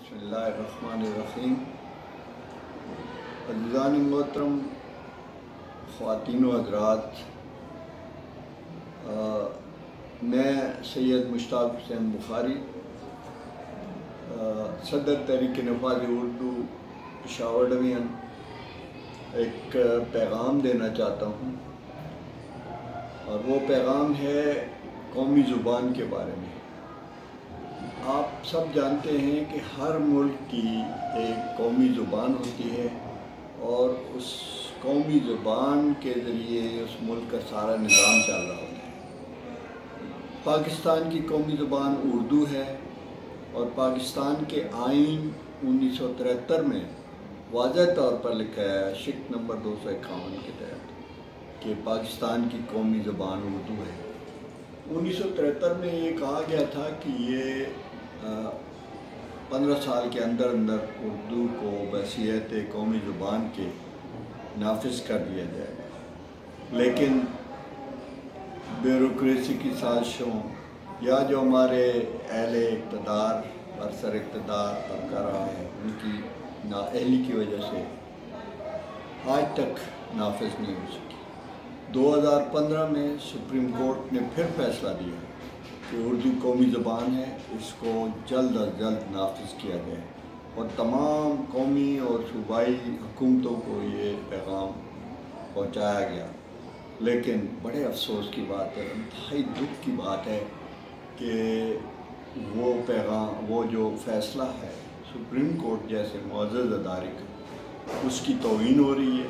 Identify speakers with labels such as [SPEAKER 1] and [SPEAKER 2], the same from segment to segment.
[SPEAKER 1] बिस्मिल्लाहिर्रहमानिर्रहीम। अज़ीज़ान मोहतरम, ख़वातीन व हज़रात, मैं सैयद मुश्ताक हुसैन बुखारी, सदर तहरीक नफ़ाज़ उर्दू पेशावर डिवीज़न, एक पैगाम देना चाहता हूँ। और वो पैगाम है कौमी ज़ुबान के बारे में। आप सब जानते हैं कि हर मुल्क की एक कौमी ज़ुबान होती है और उस कौमी ज़ुबान के ज़रिए उस मुल्क का सारा निज़ाम चल रहा होता है। पाकिस्तान की कौमी ज़ुबान उर्दू है और पाकिस्तान के आइन 1973 में वाज़ह तौर पर लिखा है शिक नंबर 251 के तहत कि पाकिस्तान की कौमी ज़ुबान उर्दू है। 1973 में ये कहा गया था कि ये 15 साल के अंदर उर्दू को बहसीत कौमी ज़ुबान के नाफिज कर दिया जाएगा, लेकिन ब्यूरोक्रेसी की साजिशों या जो हमारे अहले इक़्तिदार बरसर इक़्तिदार तबका रहा है उनकी नाअहली की वजह से आज तक नाफिज नहीं हो सकी। 2015 में सुप्रीम कोर्ट ने फिर फैसला दिया कि उर्दू कौमी ज़ुबान है, इसको जल्द अज जल्द नाफिज किया जाए और तमाम कौमी और सूबाई हुकूमतों को ये पैगाम पहुँचाया गया। लेकिन बड़े अफसोस की बात है, इंतहाई दुख की बात है कि वो पैगाम, वो जो फ़ैसला है सुप्रीम कोर्ट जैसे मुअज़्ज़ज़ अदारे का, उसकी तौहीन हो रही है,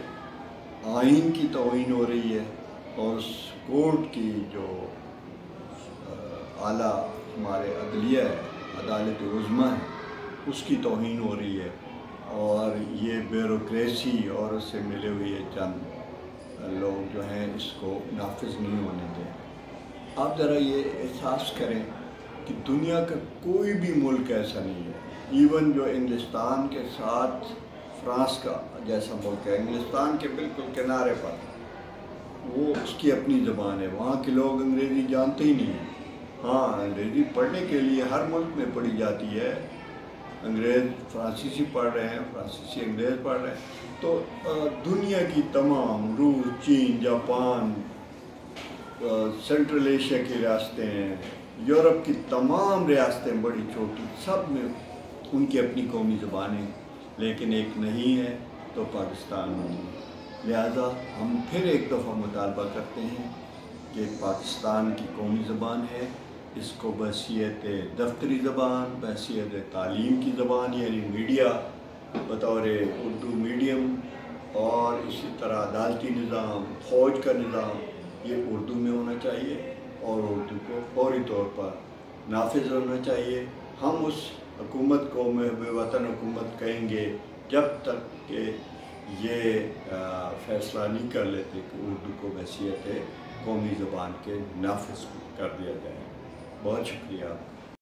[SPEAKER 1] आइन की तौहीन हो रही है और उस कोर्ट की जो आला हमारे अदलिया है, अदालत उज़्मा है, उसकी तौहीन हो रही है। और ये ब्यूरोक्रेसी और उससे मिले हुए चंद लोग जो हैं इसको नाफिज नहीं होने दें। आप ज़रा ये एहसास करें कि दुनिया का कोई भी मुल्क ऐसा नहीं है, इवन जो इंग्लिस्तान के साथ फ्रांस का जैसा मुल्क है, इंग्लिस्तान के बिल्कुल किनारे पर, वो उसकी अपनी ज़बान है, वहाँ के लोग अंग्रेज़ी जानते ही नहीं हैं। हाँ, अंग्रेज़ी पढ़ने के लिए हर मुल्क में पढ़ी जाती है, अंग्रेज़ फ्रांसीसी पढ़ रहे हैं, फ्रांसीसी अंग्रेज़ पढ़ रहे हैं। तो दुनिया की तमाम रूस, चीन, जापान, सेंट्रल एशिया की रियासतें, यूरोप की तमाम रियासतें बड़ी छोटी, सब में उनकी अपनी कौमी ज़बानें, लेकिन एक नहीं है तो पाकिस्तान नहीं है। लिहाजा हम फिर एक दफ़ा मुतालबा करते हैं कि पाकिस्तान की कौमी ज़बान है, इसको बहसीत दफ्तरी ज़बान, बहसीत तालीम की ज़बान यानी मीडिया बतौर उर्दू मीडियम, और इसी तरह अदालती निज़ाम, फ़ौज का निज़ाम, ये उर्दू में होना चाहिए और उर्दू को फौरी तौर पर नाफिज होना चाहिए। हम उस हुकूमत को महब वतन हुकूमत कहेंगे जब तक कि ये फ़ैसला नहीं कर लेते कि उर्दू को बहसीत कौमी ज़बान के नाफिज कर दिया जाए। बहुत शुक्रिया।